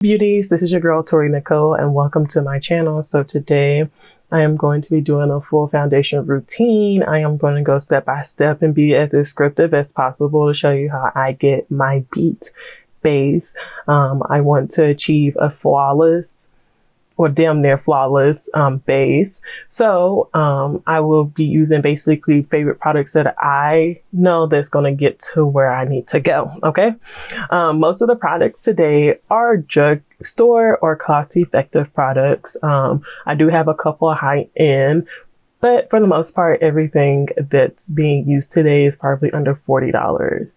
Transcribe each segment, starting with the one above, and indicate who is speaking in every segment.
Speaker 1: Beauties, this is your girl Tori Nicole and welcome to my channel. So today I am going to be doing a full foundation routine. I am going to go step by step and be as descriptive as possible to show you how I get my beat base. I want to achieve a flawless or damn near flawless base. So I will be using basically favorite products that I know that's going to get to where I need to go. Okay. Most of the products today are drugstore or cost effective products. I do have a couple of high end, but for the most part, everything that's being used today is probably under $40.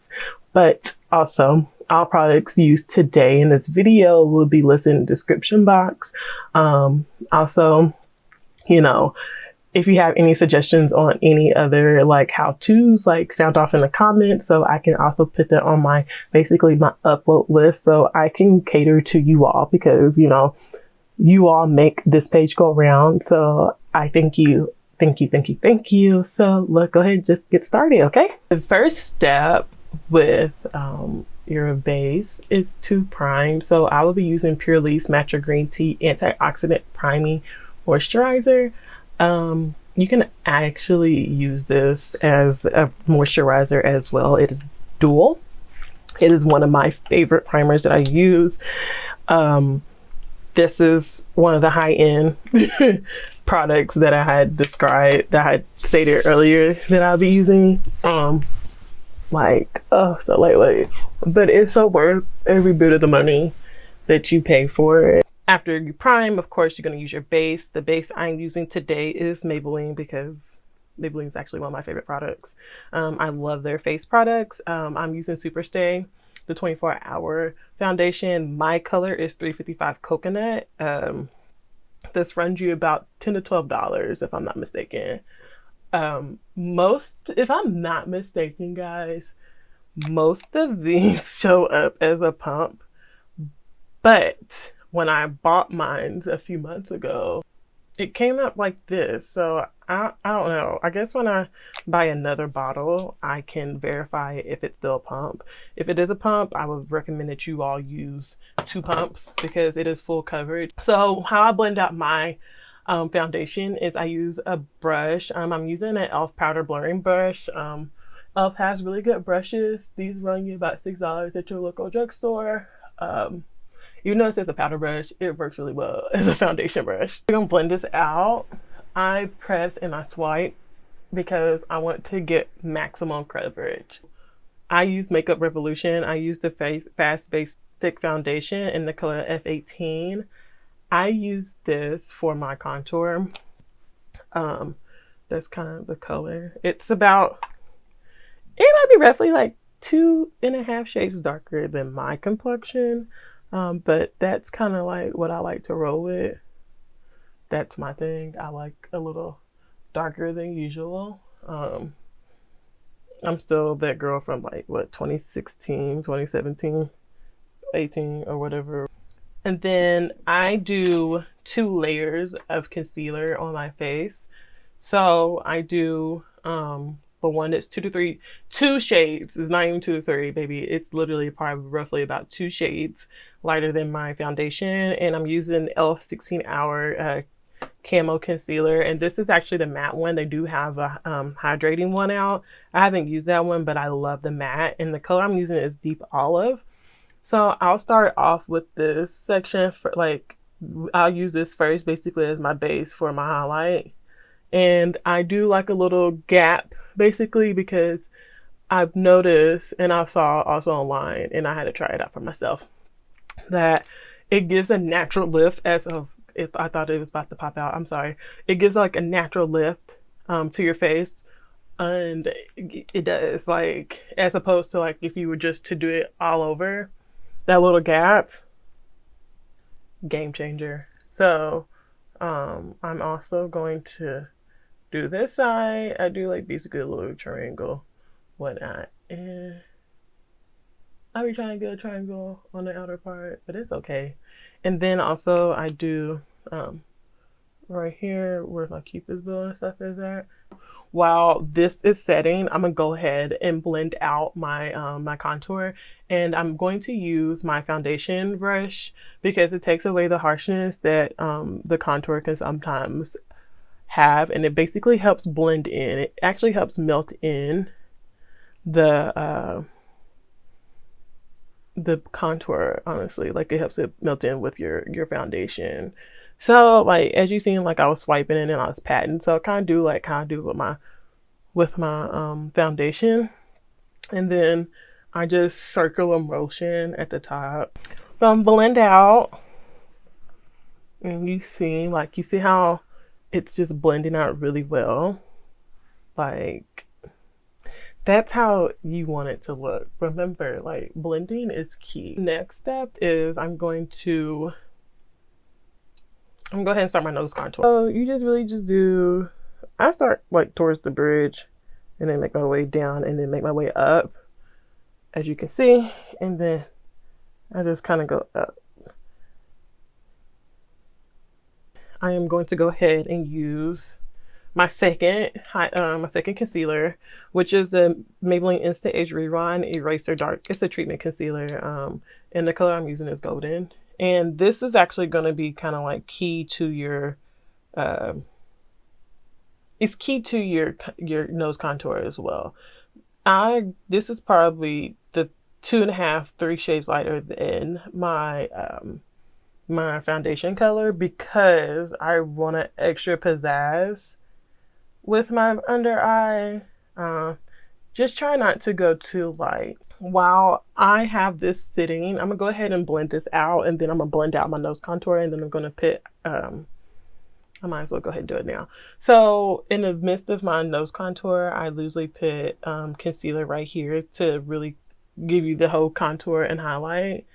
Speaker 1: But also, all products used today in this video will be listed in the description box. Also, if you have any suggestions on any other like how-tos, like sound off in the comments so I can also put that on my upload list so I can cater to you all because, you all make this page go around. So I thank you. Thank you. So go ahead and just get started, okay? The first step with your base is to prime. So I will be using Purlisse Matcha Green Tea Antioxidant Priming Moisturizer. You can actually use this as a moisturizer as well. It is dual. It is one of my favorite primers that I use. This is one of the high-end products that I had described, that I had stated earlier that I'll be using. So lightweight, but it's so worth every bit of the money that you pay for it. After you prime, of course, you're going to use your base. The base I'm using today is Maybelline because Maybelline is actually one of my favorite products. I love their face products. I'm using SuperStay, the 24-hour foundation. My color is 355 Coconut. This runs you about $10 to $12 if I'm not mistaken. If I'm not mistaken, guys, most of these show up as a pump, but when I bought mine a few months ago, it came up like this. So I don't know. I guess when I buy another bottle, I can verify if it's still a pump. If it is a pump, I would recommend that you all use 2 pumps because it is full coverage. So how I blend out my foundation is I use a brush. I'm using an e.l.f. powder blurring brush. e.l.f. has really good brushes. These run you about $6 at your local drugstore. Even though it says a powder brush, it works really well as a foundation brush. I'm gonna blend this out. I press and I swipe because I want to get maximum coverage. I use Makeup Revolution. I use the Fast Base Stick Foundation in the color F18. I use this for my contour. That's kind of the color. It might be roughly like 2.5 shades darker than my complexion. But that's kind of like what I like to roll with. That's my thing. I like a little darker than usual. I'm still that girl from 2016, 2017, 18 or whatever. And then I do 2 layers of concealer on my face. So I do the one that's 2 shades. It's not even 2 to 3, baby. It's literally probably roughly about 2 shades lighter than my foundation. And I'm using e.l.f. 16-hour Camo concealer. And this is actually the matte one. They do have a hydrating one out. I haven't used that one, but I love the matte. And the color I'm using is Deep Olive. So I'll start off with this section for I'll use this first basically as my base for my highlight. And I do like a little gap basically because I've noticed, and I saw also online, and I had to try it out for myself, that it gives a natural lift if I thought it was about to pop out. I'm sorry. It gives like a natural lift to your face. And it does, as opposed to if you were just to do it all over. That little gap, game changer. So I'm also going to do this side. I do basically a little triangle whatnot, and I'll be trying to get a triangle on the outer part, but it's okay. And then also I do right here where my cupid's bow and stuff is at. While this is setting, I'm gonna go ahead and blend out my my contour, and I'm going to use my foundation brush because it takes away the harshness that the contour can sometimes have, and it basically helps blend in. It actually helps melt in the contour, honestly. Like, it helps it melt in with your foundation. So like, as you seen, like I was swiping it and I was patting, so I kind of do with my foundation, and then I just circular motion at the top. So I'm blend out, and you see how it's just blending out really well. Like, that's how you want it to look. Remember, like, blending is key. Next step is I'm going to go ahead and start my nose contour. So you just really just do, I start like towards the bridge and then make my way down and then make my way up, as you can see, and then I just kind of go up. I am going to go ahead and use my second concealer, which is the Maybelline Instant Age Rewind Eraser Dark. It's a treatment concealer, and the color I'm using is golden. And this is actually going to be kind of like key to your, it's key to your nose contour as well. This is probably the 2.5, 3 shades lighter than my my foundation color, because I want an extra pizzazz with my under eye. Just try not to go too light. While I have this sitting, I'm gonna go ahead and blend this out, and then I'm gonna blend out my nose contour, and then I'm gonna put I might as well go ahead and do it now. So in the midst of my nose contour, I usually put concealer right here to really give you the whole contour and highlight.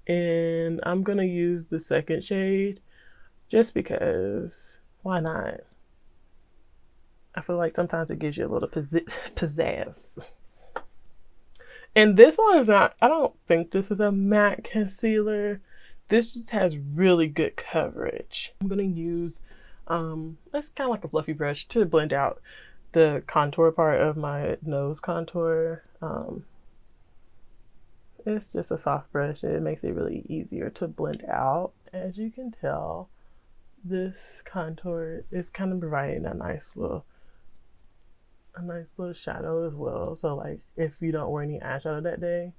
Speaker 1: And I'm gonna use the second shade just because, why not? I feel like sometimes it gives you a little pizzazz. And this one is not, I don't think this is a matte concealer. This just has really good coverage. I'm gonna use, it's kind of like a fluffy brush to blend out the contour part of my nose contour. It's just a soft brush. It makes it really easier to blend out. As you can tell, this contour is kind of providing a nice little shadow as well. So like, if you don't wear any eyeshadow that day,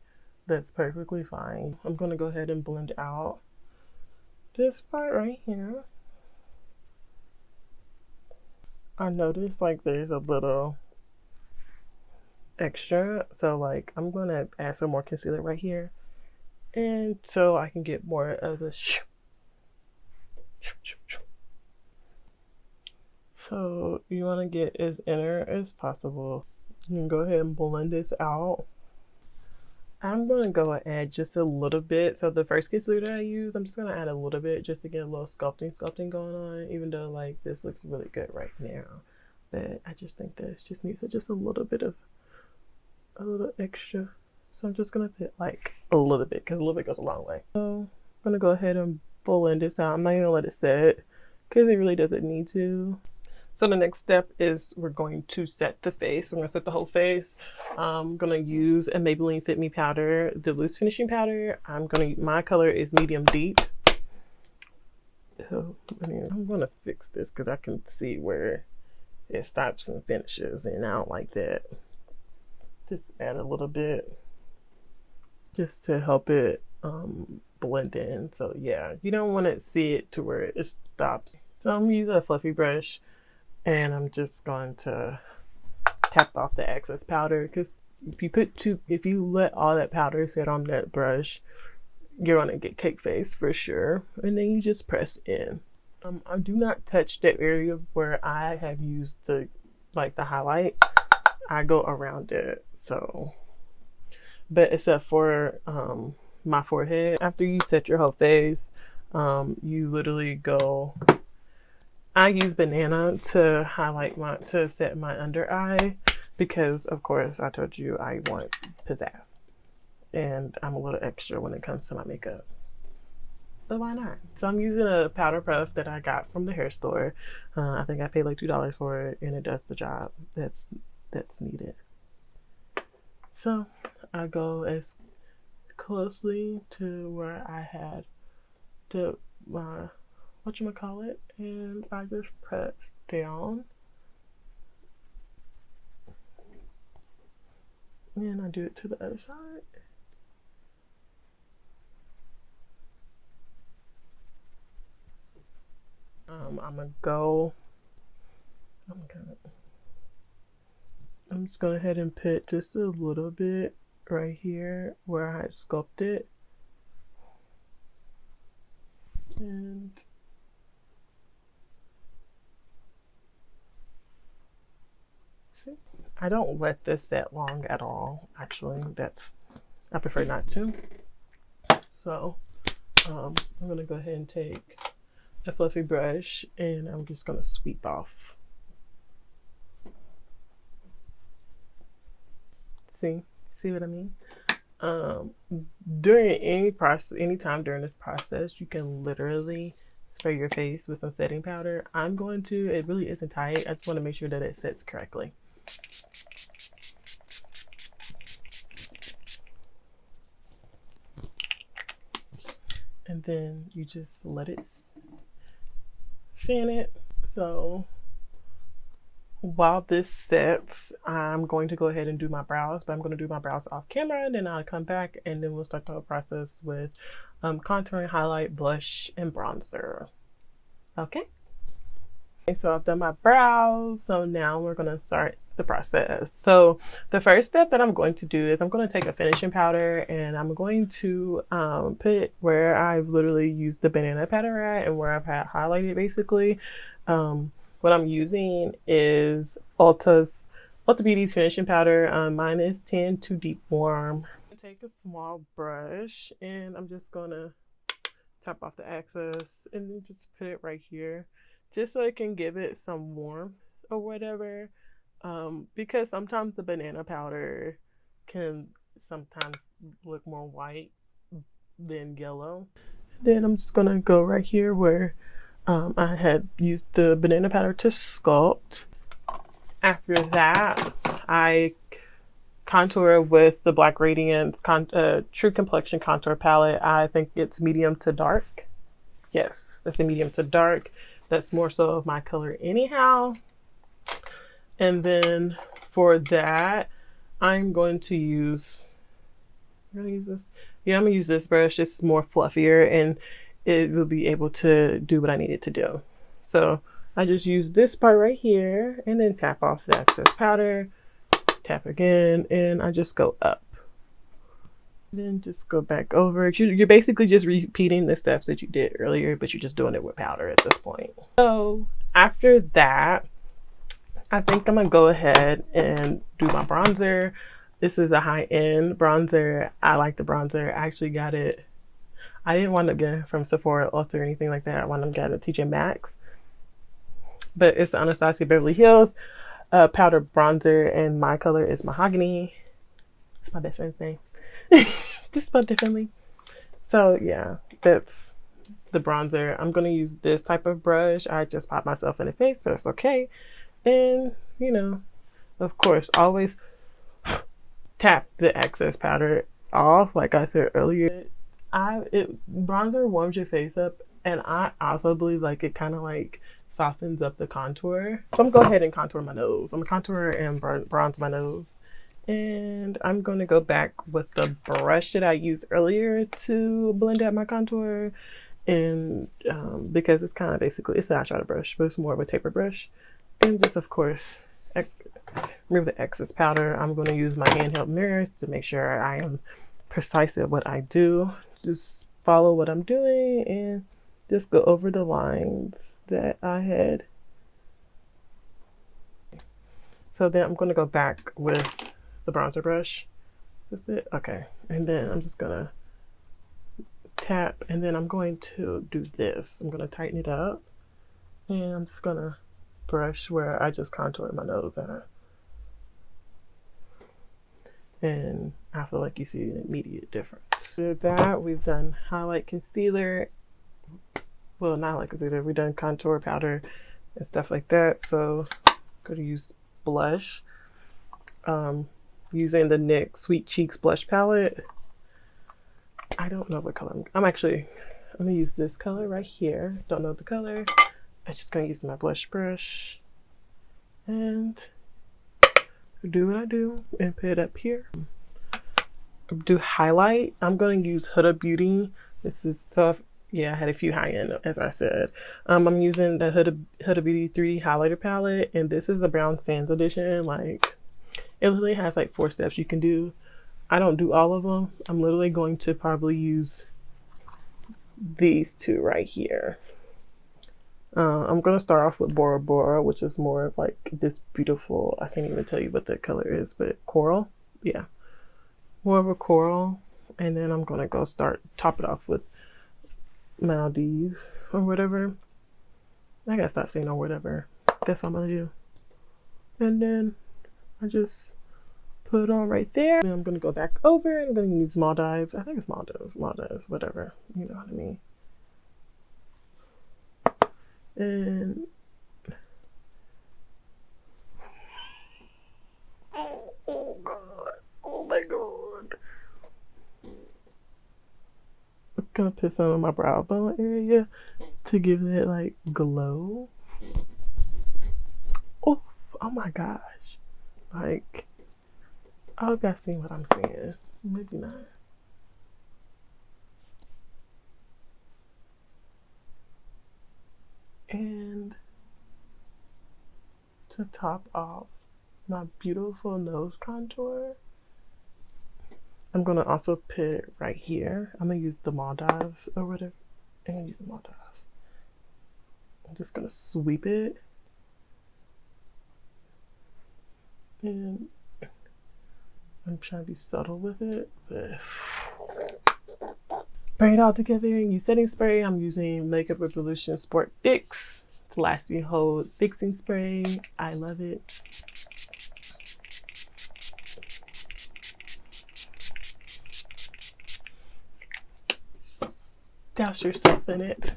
Speaker 1: that's perfectly fine. I'm gonna go ahead and blend out this part right here. I noticed like there's a little extra, so like I'm gonna add some more concealer right here, and so I can get more of the so you want to get as inner as possible. You can go ahead and blend this out. I'm gonna go and add just a little bit. So the first concealer that I use, I'm just gonna add a little bit just to get a little sculpting going on, even though like this looks really good right now, but I just think that it just needs just a little bit of a little extra. So I'm just gonna put like a little bit, because a little bit goes a long way. So I'm gonna go ahead and blend this out. I'm not gonna let it set because it really doesn't need to. So the next step is we're going to set the face. We're gonna set the whole face. I'm gonna use a Maybelline Fit Me powder, the loose finishing powder. My color is medium deep. So, I'm gonna fix this because I can see where it stops and finishes, and I don't like that. Just add a little bit just to help it blend in. So yeah, you don't want to see it to where it stops. So I'm using a fluffy brush, and I'm just going to tap off the excess powder, because if you let all that powder sit on that brush, you're gonna get cake face for sure. And then you just press in. I do not touch the area where I have used the highlight. I go around it. So, but except for my forehead, after you set your whole face, you literally go, I use banana to set my under eye, because of course I told you I want pizzazz, and I'm a little extra when it comes to my makeup. but why not? So I'm using a powder puff that I got from the hair store. I think I paid like $2 for it, and it does the job that's needed. So I go as closely to where I had the whatchamacallit, and I just press down, and I do it to the other side. I'm just going to go ahead and put just a little bit right here where I sculpted. And see, I don't let this set long at all. Actually, I prefer not to. So I'm going to go ahead and take a fluffy brush, and I'm just going to sweep off. See what I mean? During any time during this process, you can literally spray your face with some setting powder. It really isn't tight. I just want to make sure that it sets correctly. And then you just let it fan it. So while this sets, I'm going to go ahead and do my brows, but I'm going to do my brows off camera, and then I'll come back and then we'll start the whole process with contouring, highlight, blush, and bronzer. Okay. So I've done my brows, so now we're going to start the process. So the first step that I'm going to do is I'm going to take a finishing powder, and I'm going to put where I've literally used the banana powder at and where I've had highlighted basically. What I'm using is Ulta Beauty's finishing powder. Mine is 10 to Deep Warm. I'm gonna take a small brush, and I'm just gonna tap off the excess and then just put it right here, just so it can give it some warmth or whatever. Because sometimes the banana powder can sometimes look more white than yellow. Then I'm just gonna go right here where I had used the banana powder to sculpt. After that, I contour with the Black Radiance True Complexion contour palette. I think it's medium to dark. Yes, that's a medium to dark. That's more so of my color anyhow. And then for that, I'm going to use this. Yeah, I'm gonna use this brush. It's more fluffier, and it will be able to do what I need it to do. So I just use this part right here, and then tap off the excess powder, tap again, and I just go up. Then just go back over. You're basically just repeating the steps that you did earlier, but you're just doing it with powder at this point. So after that, I think I'm gonna go ahead and do my bronzer. This is a high-end bronzer. I like the bronzer. I actually got it. I didn't want to get it from Sephora, Ulta, or anything like that. I wanted to get it at TJ Maxx. But it's the Anastasia Beverly Hills powder bronzer, and my color is Mahogany. That's my best friend's name. Just spelled differently. So yeah, that's the bronzer. I'm gonna use this type of brush. I just popped myself in the face, but it's okay. And you know, of course, always tap the excess powder off, like I said earlier. Bronzer warms your face up, and I also believe like it kind of like softens up the contour. So I'm gonna go ahead and contour my nose. I'm gonna contour and bronze my nose, and I'm gonna go back with the brush that I used earlier to blend out my contour, and because it's kind of basically it's an eyeshadow brush, but it's more of a taper brush, and just of course remove the excess powder. I'm going to use my handheld mirrors to make sure I am precise at what I do. Just follow what I'm doing and just go over the lines that I had. So then I'm going to go back with the bronzer brush. That's it. Okay. And then I'm just going to tap, and then I'm going to do this. I'm going to tighten it up, and I'm just going to brush where I just contoured my nose at. And I feel like you see an immediate difference. With that, we've done highlight, concealer, well, not like concealer, we done contour powder and stuff like that. So I'm gonna use blush. Using the NYX Sweet Cheeks blush palette. I don't know what color I'm gonna use this color right here. Don't know the color. I'm just gonna use my blush brush and do what I do and put it up here. Do highlight. I'm gonna use Huda Beauty. This is tough. Yeah, I had a few high-end, as I said. I'm using the Huda Beauty 3 highlighter palette, and this is the Brown Sands edition. Like, it literally has like 4 steps you can do. I don't do all of them. I'm literally going to probably use these 2 right here. I'm going to start off with Bora Bora, which is more of like this beautiful, I can't even tell you what the color is, but coral. Yeah, more of a coral. And then I'm going to go top it off with Maldives or whatever. I gotta stop saying or whatever. That's what I'm going to do. And then I just put it on right there. Then I'm going to go back over and I'm going to use Maldives. I think it's Maldives, whatever. You know what I mean. And oh god, oh my god. I'm gonna put some on my brow bone area to give it like glow. Oh my gosh. Like, I hope y'all seen what I'm saying. Maybe not. And to top off my beautiful nose contour, I'm gonna also put it right here. I'm gonna use the Maldives or whatever. I'm gonna use the Maldives. I'm just gonna sweep it. And I'm trying to be subtle with it, but bring it all together and use setting spray. I'm using Makeup Revolution Sport Fix. It's Lasting Hold Fixing Spray. I love it. Douse yourself in it.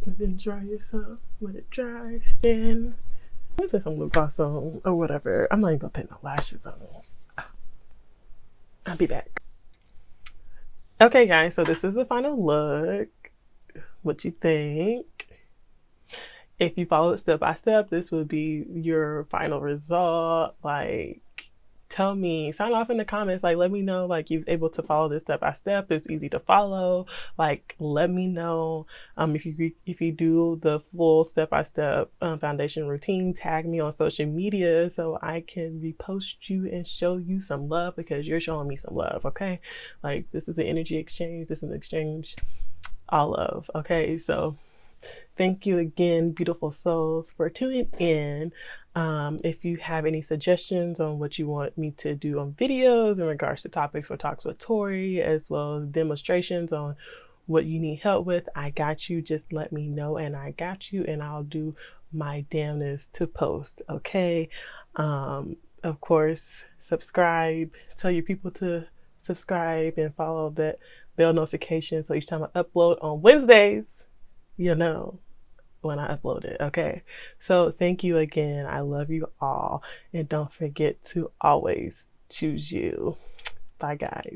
Speaker 1: And then dry yourself. When it dries, then put some lip gloss on or whatever. I'm not even gonna put no lashes on. I'll be back. Okay guys, so this is the final look. What you think? If you follow it step by step, this would be your final result. Like, tell me, sign off in the comments, like let me know like you was able to follow this step by step. It's easy to follow. Like, let me know. If you do the full step by step foundation routine, tag me on social media so I can repost you and show you some love, because you're showing me some love. Okay, like, this is an energy exchange. This is an exchange, all love. Okay, so thank you again, beautiful souls, for tuning in. If you have any suggestions on what you want me to do on videos in regards to topics for Talks with Tori, as well as demonstrations on what you need help with, I got you. Just let me know and I got you, and I'll do my damnness to post. Okay. Of course, subscribe, tell your people to subscribe and follow that bell notification so each time I upload on Wednesdays, you know when I upload it. Okay, so thank you again. I love you all, and don't forget to always choose you. Bye guys.